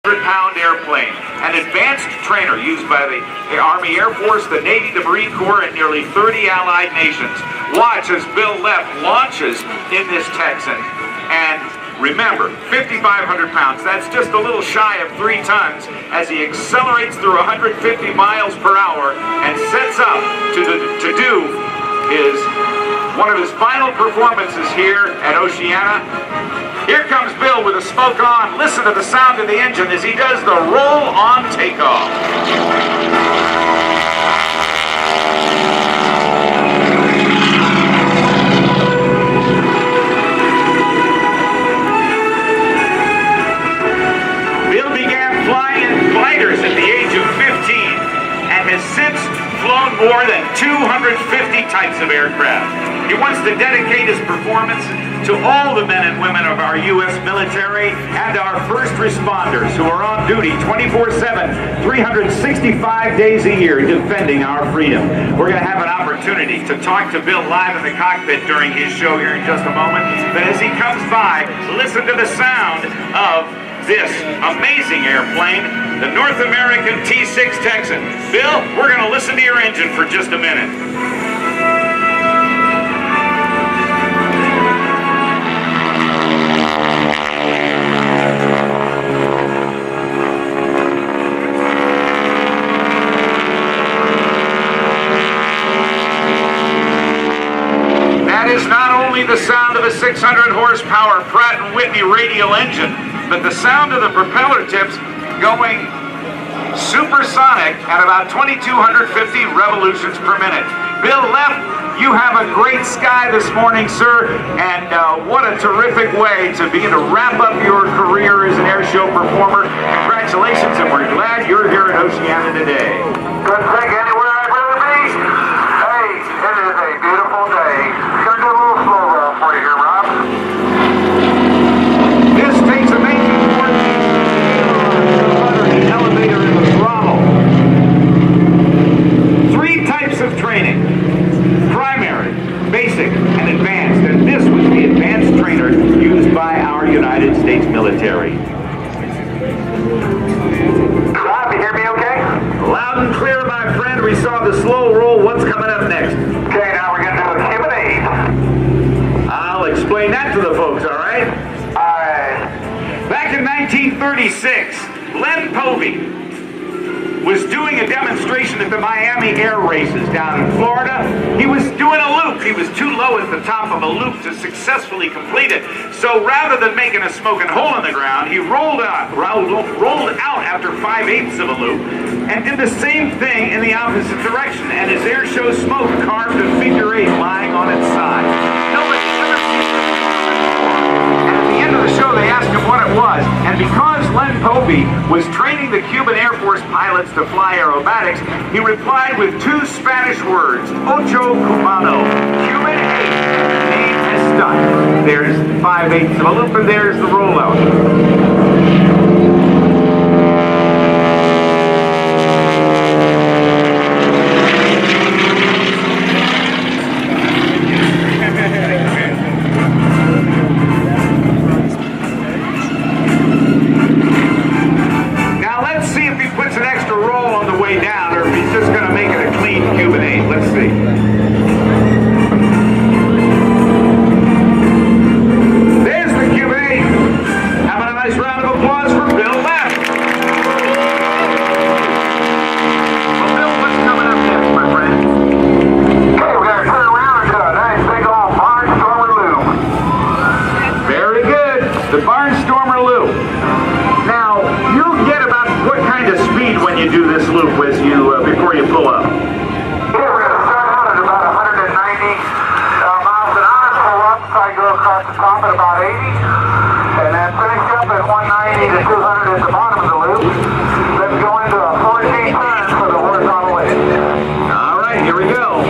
100-pound airplane, an advanced trainer used by the Army Air Force, the Navy, the Marine Corps, and nearly 30 allied nations. Watch as Bill Leff launches in this Texan. And remember, 5,500 pounds, that's just a little shy of 3 tons, as he accelerates through 150 miles per hour and sets up to do one of his final performances here at Oceana. Here comes Bill with the smoke on. Listen to the sound of the engine as he does the roll-on takeoff. Bill began flying in gliders at the age of 15 and has since flown more than 250 types of aircraft. He wants to dedicate his performance to all the men and women of our U.S. military and our first responders who are on duty 24/7, 365 days a year defending our freedom. We're going to have an opportunity to talk to Bill live in the cockpit during his show here in just a moment. But as he comes by, listen to the sound of this amazing airplane, the North American T-6 Texan. Bill, we're going to listen to your engine for just a minute. That is not only the sound of a 600 horsepower Pratt & Whitney radial engine, but the sound of the propeller tips going supersonic at about 2,250 revolutions per minute. Bill Leff, you have a great sky this morning, sir, and what a terrific way to begin to wrap up your career as an air show performer. Congratulations, and we're glad you're here at Oceana today. Couldn't take anywhere I'd rather be. Hey, it is a beautiful day. Gonna do a little slow roll for you here, Rob. This takes a 1914 elevator in the throttle. 3 types of training: primary, basic, and advanced. And this was the advanced trainer used by our United States military. Rob, you hear me okay? Loud and clear, my friend. We saw the slow roll. What's coming up next? Okay, now we're gonna do a Q&A. I'll explain that to the folks, all right? Alright. Back in 1936, Len Povey was doing a demonstration at the Miami Air Races down in Florida. He was doing a loop. He was too low at the top of a loop to successfully complete it. So rather than making a smoking hole in the ground, he rolled out after 5/8 of a loop and did the same thing in the opposite direction. And his air show smoke carved a figure 8 lying on its side. Nobody ever seen it before. And at the end of the show, they asked him what it was. And because Len Povey was training the Cuban Air Force pilots to fly aerobatics, he replied with 2 Spanish words: Ocho Cubano, Cuban 8. Name has stuck. There's 5/8 of a loop, and there's the rollout. Down, or if he's just going to make it a clean Cuban 8. Let's see. There's the Cuban 8. Having a nice round of applause for Bill Leff. Well, Bill, what's coming up next, my friend? Okay, we're gonna turn around and do a nice big old barnstormer loop. Very good. The barnstormer loop. Now, you'll get about what kind of speed when you do this loop with you before you pull up? Yeah, we're gonna start out at about 190 miles an hour, pull up, try to go across the top at about 80, and then finish up at 190 to 200 at the bottom of the loop. Then go into a 14 turns for the horizontal lift. All right, here we go.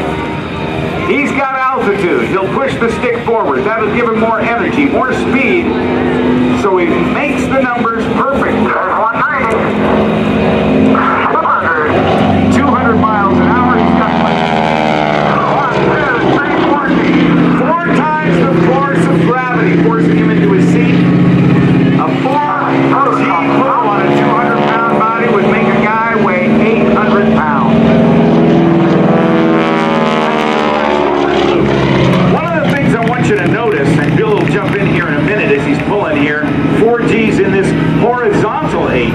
He's got altitude. He'll push the stick forward. That'll give him more energy, more speed, so he makes the numbers perfect. There's 190. 200 miles an hour. He's got 1, 2, 3, 4. 4 times the force of gravity, forcing him into his seat. A 4 G on a 200-pound body would make a guy weigh 800 pounds. One of the things I want you to notice, and Bill will jump in here in a minute as he's pulling here, 4Gs in this horizontal 8.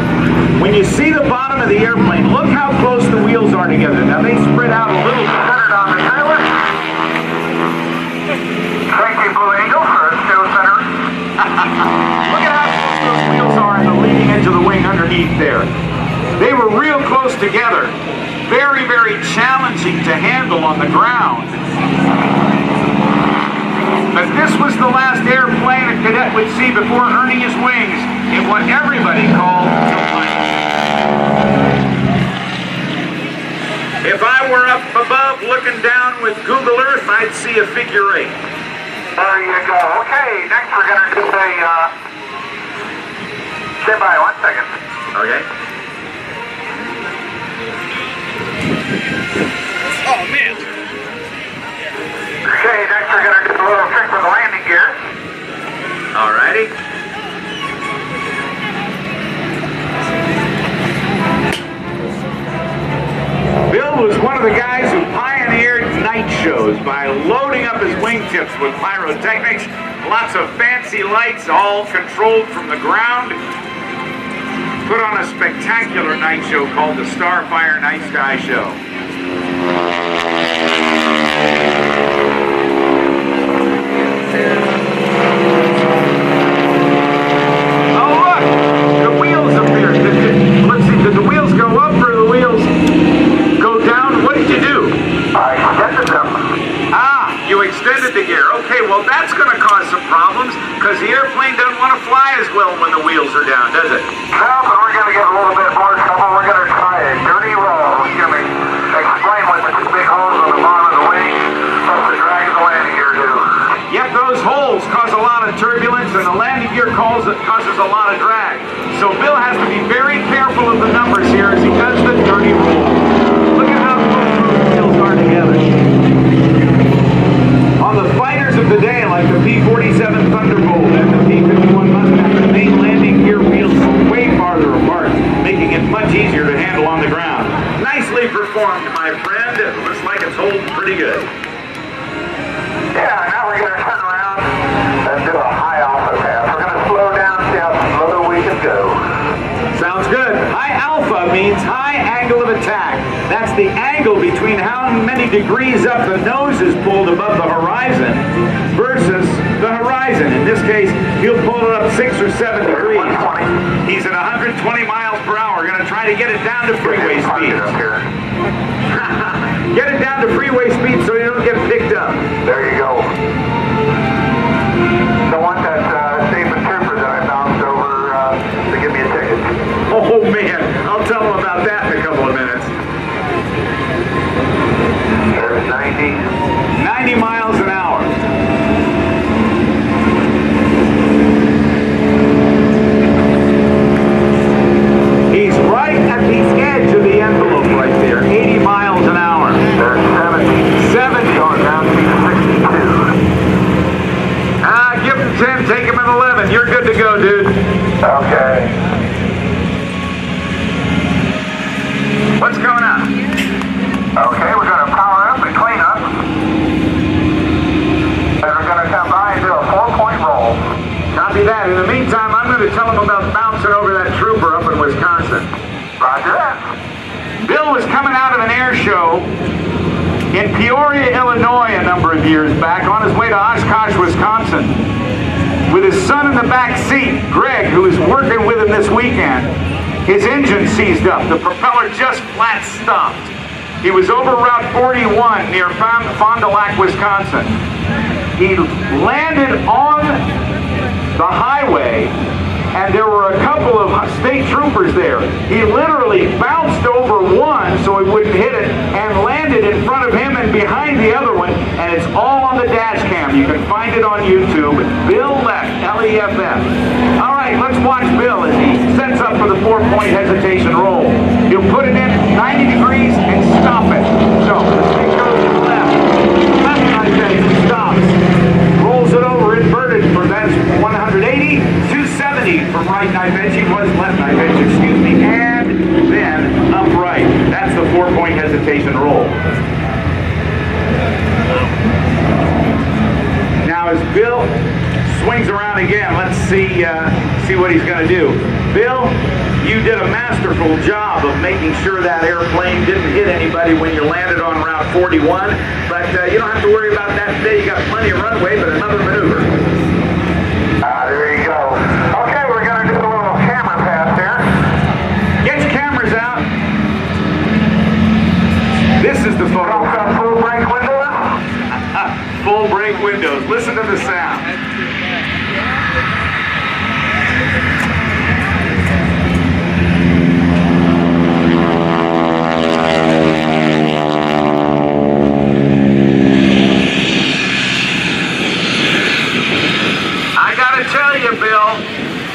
When you see the bottom of the airplane, look how close the wheels are together. Now they spread out a little bit. Centered on the trailer. Thank you, Blue Angel, for show center. Look at how close those wheels are in the leading edge of the wing underneath there. They were real close together. Very, very challenging to handle on the ground. But this was the last airplane a cadet would see before earning his wings in what everybody called the plane. If I were up above looking down with Google Earth, I'd see a figure 8. There you go. Okay, next we're going to do a... Stand by 1 second. Okay. Oh, man. Okay, next we're going to do a little trick with the landing gear. Alrighty. Bill was one of the guys who pioneered night shows by loading up his wingtips with pyrotechnics, lots of fancy lights, all controlled from the ground. Put on a spectacular night show called the Starfire Night Sky Show. Oh look, the wheels up there. Let's see, did the wheels go up or the wheels go down? What did you do? I extended them. Ah, you extended the gear. Okay, well that's going to cause some problems because the airplane doesn't want to fly as well when the wheels are down, does it? No, but we're going to get a little bit more trouble. We're going to try a dirty roll. It's going to explain what the two big holes on the bottom of the wing plus the drag of the landing gear do. Yep, those holes cause a lot of turbulence and the landing gear causes a lot of drag. So Bill has to be very careful of the numbers here as he does the dirty roll. Look at how close those wheels are together. On the fighters of the day, like the P-47 Thunderbolt and the P-51 Mustang, the main landing gear wheels are way farther apart, making it much easier to handle on the ground. Nicely performed, my friend. It looks like it's holding pretty good. Yeah, now we're going to turn around and do a high alpha pass. We're going to slow down, see how slow we can go. Sounds good. High alpha means high angle of attack. That's the angle between how many degrees up the nose is pulled above the horizon versus the horizon. In this case, he'll pull it up 6 or 7 degrees. 120. He's at 120 miles per hour. We're going to try to get it down to freeway speed. Get it down to freeway speed so you don't get picked up. There you go. Don't want that safe and trooper that I bounced over to give me a ticket. Oh man, I'll tell him about that in a couple of minutes. There's 90. 90 miles an hour. He's right at the edge of the envelope right there. 80 miles an hour. There's 70. 70. Going down to 62. Give him 10, take him an 11. You're good to go, dude. Okay. What's going on? Okay, we're going to power up and clean up. And we're going to come by and do a 4-point roll. Copy that. In the meantime, I'm going to tell him about bouncing over that trooper up in Wisconsin. Roger that. Bill was coming out of an air show in Peoria, Illinois a number of years back on his way to Oshkosh, Wisconsin with his son in the back seat, Greg, who was working with him this weekend. His engine seized up. The propeller just flat stopped. He was over Route 41 near Fond du Lac, Wisconsin. He landed on the highway and there were a couple of state troopers there. He literally bounced over one so he wouldn't hit it and landed in front of him and behind the other one, and it's all on the dash cam. You can find it on YouTube. Bill Leff, L-E-F-F. All right, let's watch Bill as he sets up for the 4-point hesitation roll. He'll put it in 90 degrees and stop it. So, it goes to the left. Left side base, stops. Rolls it over, inverted for that's 180, 270 from right knife edge. He was left knife edge salutation roll. Now as Bill swings around again, let's see what he's going to do. Bill, you did a masterful job of making sure that airplane didn't hit anybody when you landed on Route 41, but you don't have to worry about that today. You got plenty of runway, but another maneuver. There you go. Okay, we're going to do a little camera pass here. Get your cameras out. This is the photo. Full break windows. Full break windows. Listen to the sound. I gotta tell you, Bill,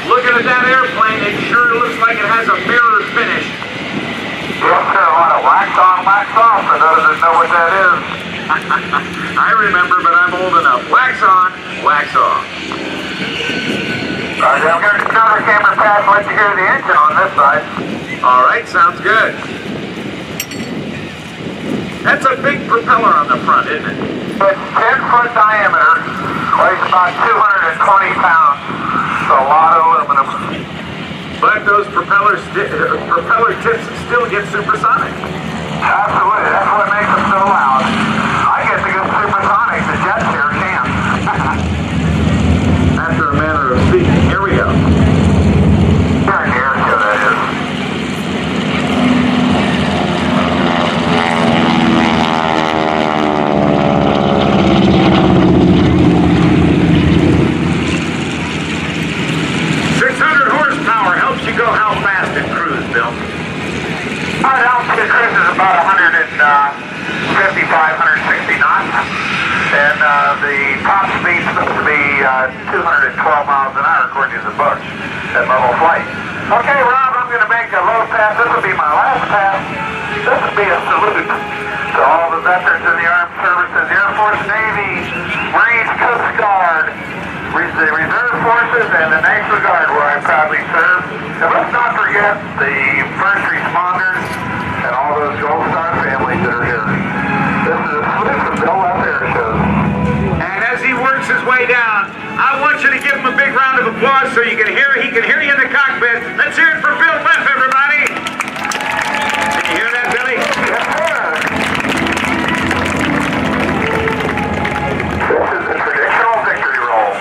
looking at that airplane, it sure looks like it has a mirror finish. Yes, sir. A lot of wax on, wax off for those that know what that is. I remember, but I'm old enough. Wax on, wax off. All right, I'm going to do another camera pass and let you hear the engine on this side. All right, sounds good. That's a big propeller on the front, isn't it? It's 10-foot diameter, weighs about 220 pounds. It's a lot of aluminum. But those propeller tips still get supersonic. Absolutely, that's what makes them so loud. I get to go supersonic, the jets here can't. After a manner of speaking, here we go. Here in the air show, that is. 600 horsepower helps you go how fast in cruise, Bill? Our altitude cruise is about 155, 160 knots. And the top speed's supposed to be 212 miles an hour according to the books at level flight. Okay, Rob, I'm going to make a low pass. This will be my last pass. This will be a salute to all the veterans in the armed services, Air Force, Navy, Marines, Coast Guard, the Reserve Forces, and the National Guard, where I proudly serve. And let's not forget the first responders and all those Gold Star families that are here. This is a salute from Bill Leff Airshows. And as he works his way down, I want you to give him a big round of applause so he can hear you in the cockpit. Let's hear it for Bill Leff, everybody. Can you hear that, Billy? Yes, sir. This is the traditional victory roll.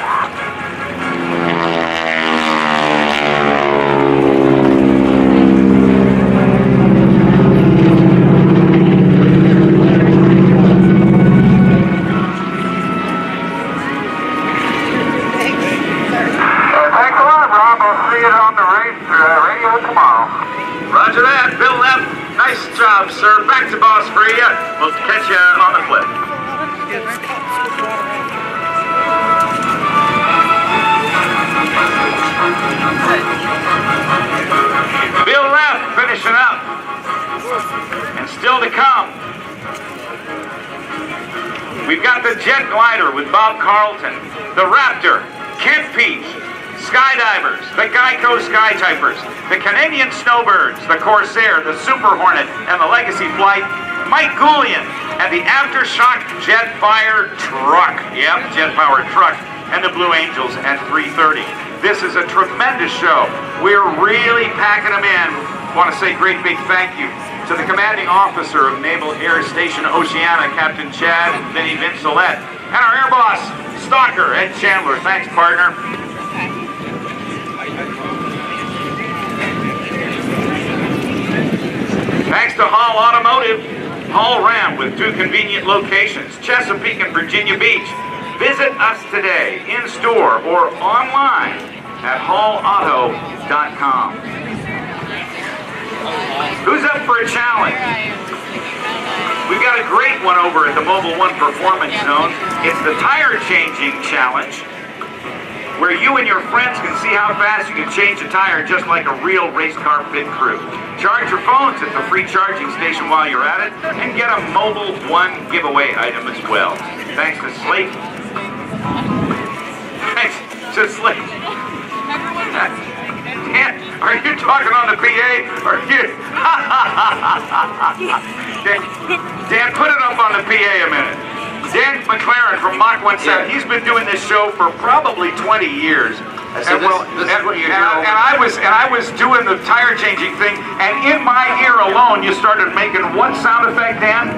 Thanks a lot, Rob. I'll see you on the radio tomorrow. Roger that. Bill Leff, nice job, sir. Back to boss for you. We'll catch you on the flip. Bill Leff finishing up. And still to come, we've got the Jet Glider with Bob Carlton, the Raptor, Kent Peach, Skydivers, the Geico Skytypers, the Canadian Snowbirds, the Corsair, the Super Hornet, and the Legacy Flight, Mike Goulian, and the Aftershock Jetfire Truck. Yep, Jet-powered truck, and the Blue Angels at 3:30. This is a tremendous show. We're really packing them in. I want to say great big thank you to the commanding officer of Naval Air Station Oceana, Captain Chad and Vinny Vincelette, and our air boss, Stalker Ed Chandler. Thanks, partner. Thanks to Hall Automotive, Hall Ram with 2 convenient locations, Chesapeake and Virginia Beach. Visit us today in store or online at hallauto.com. Who's up for a challenge? We've got a great one over at the Mobile One Performance Zone. It's the Tire Changing Challenge, where you and your friends can see how fast you can change a tire just like a real race car pit crew. Charge your phones at the free charging station while you're at it, and get a Mobile One giveaway item as well. Thanks to Slate. Thanks to Slate. Dan, are you talking on the PA? Or you? Dan, put it up on the PA a minute. Dan McLaren from Mach 17, he's been doing this show for probably 20 years. So this is what you hear. And I was doing the tire changing thing, and in my ear alone, you started making what sound effect, Dan?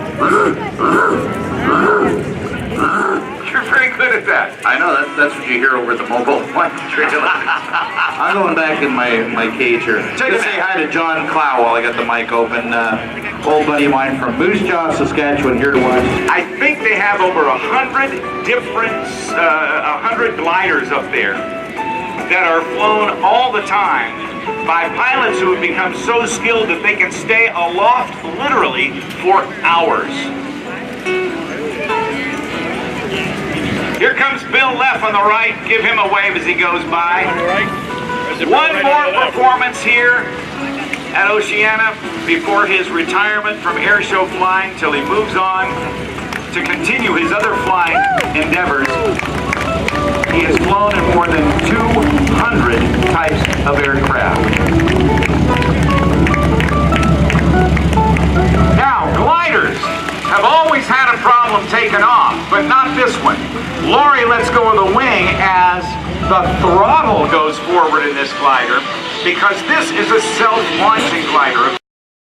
You're very good at that. I know, that's what you hear over the mobile one trailer. I'm going back in my cage here. Take Just a say hi to John Clow while I got the mic open. Old buddy of mine from Moose Jaw, Saskatchewan, here to watch. I think they have over 100 different, 100 gliders up there that are flown all the time by pilots who have become so skilled that they can stay aloft literally for hours. Here comes Bill Leff on the right. Give him a wave as he goes by. One more performance here at Oceana before his retirement from airshow flying till he moves on to continue his other flying endeavors. He has flown in more than 200 types of aircraft. Now, gliders have always had a problem taking off, but not this one. Lori lets go of the wing as the throttle goes forward in this glider because this is a self-launching glider.